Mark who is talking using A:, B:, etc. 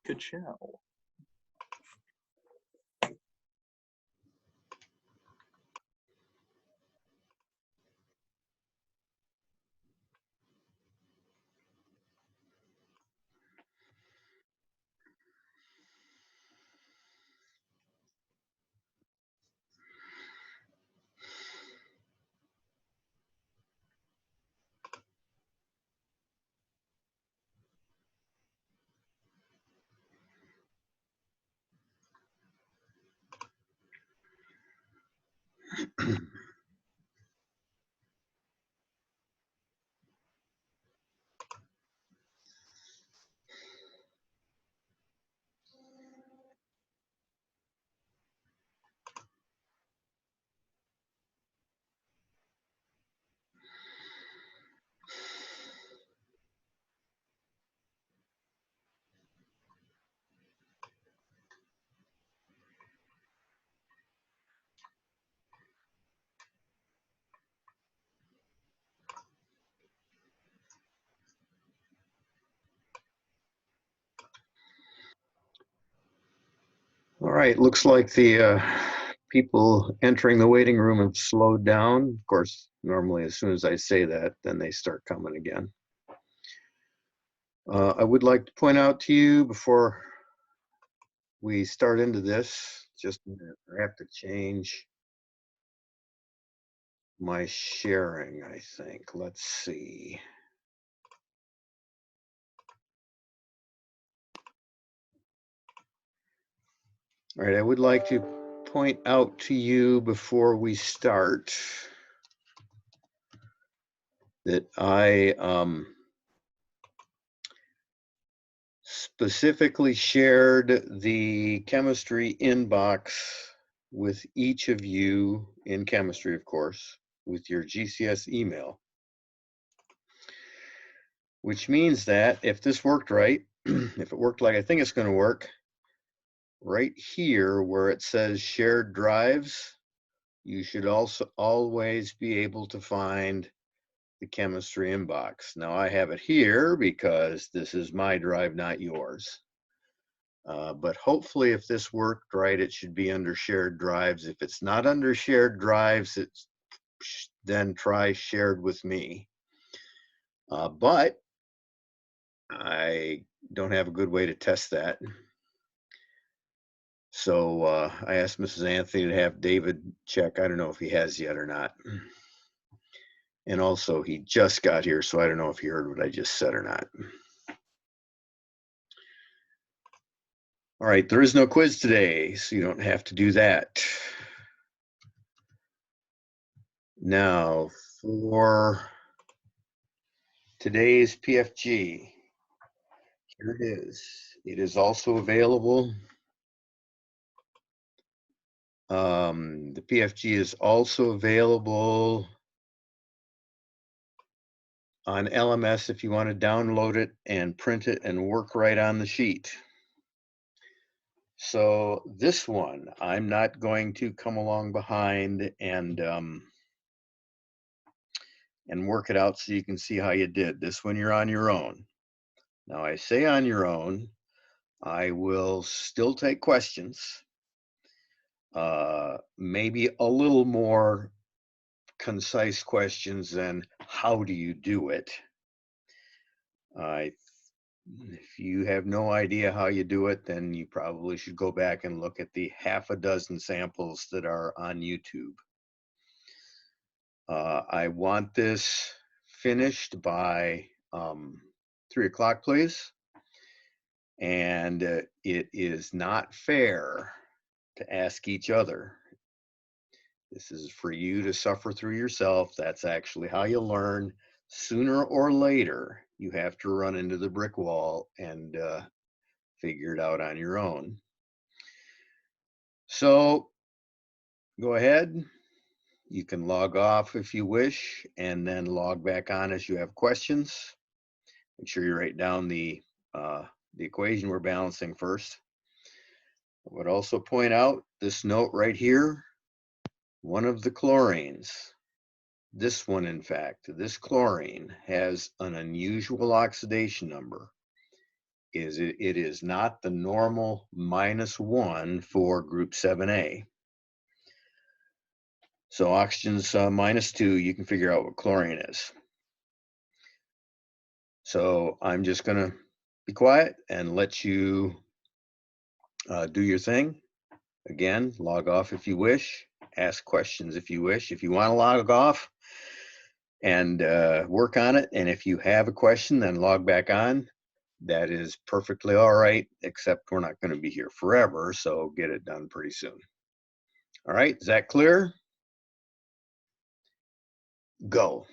A: Ka-chow.
B: All right, looks like the people entering the waiting room have slowed down. Of course, normally as soon as I say that, then they start coming again. I would like to point out to you before we start into this, just a minute, I have to change my sharing, I think. Let's see. All right, I would like to point out to you before we start that I specifically shared the chemistry inbox with each of you in chemistry, of course, with your GCS email, which means that if this worked right, if it worked like I think it's going to work, right here where it says shared drives, you should also always be able to find the chemistry inbox. Now I have it here because this is my drive, not yours. But hopefully if this worked right, it should be under shared drives. If it's not under shared drives, then try shared with me. But I don't have a good way to test that. So I asked Mrs. Anthony to have David check. I don't know if he has yet or not. And also he just got here, so I don't know if he heard what I just said or not. All right, there is no quiz today, so you don't have to do that. Now, for today's PFG, here it is. It is also available. The PFG is also available on LMS if you want to download it and print it and work right on the sheet. So this one, I'm not going to come along behind and work it out so you can see how you did. This one you're on your own. Now I say on your own, I will still take questions, maybe a little more concise questions than how do you do it. If you have no idea how you do it, then you probably should go back and look at the half a dozen samples that are on YouTube. I want this finished by 3 o'clock, please. And it is not fair to ask each other. This is for you to suffer through yourself. That's actually how you learn. Sooner or later, you have to run into the brick wall and figure it out on your own. So go ahead. You can log off if you wish, and then log back on as you have questions. Make sure you write down the equation we're balancing first. I would also point out this note right here, one of the chlorines, this one in fact, this chlorine has an unusual oxidation number. is it is not the normal -1 for group 7A. So oxygen's -2, you can figure out what chlorine is. So I'm just gonna be quiet and let you do your thing. Again, log off if you wish, ask questions if you wish. If you want to log off and work on it, and if you have a question, then log back on. That is perfectly all right, except we're not going to be here forever, so get it done pretty soon. All right, is that clear? Go.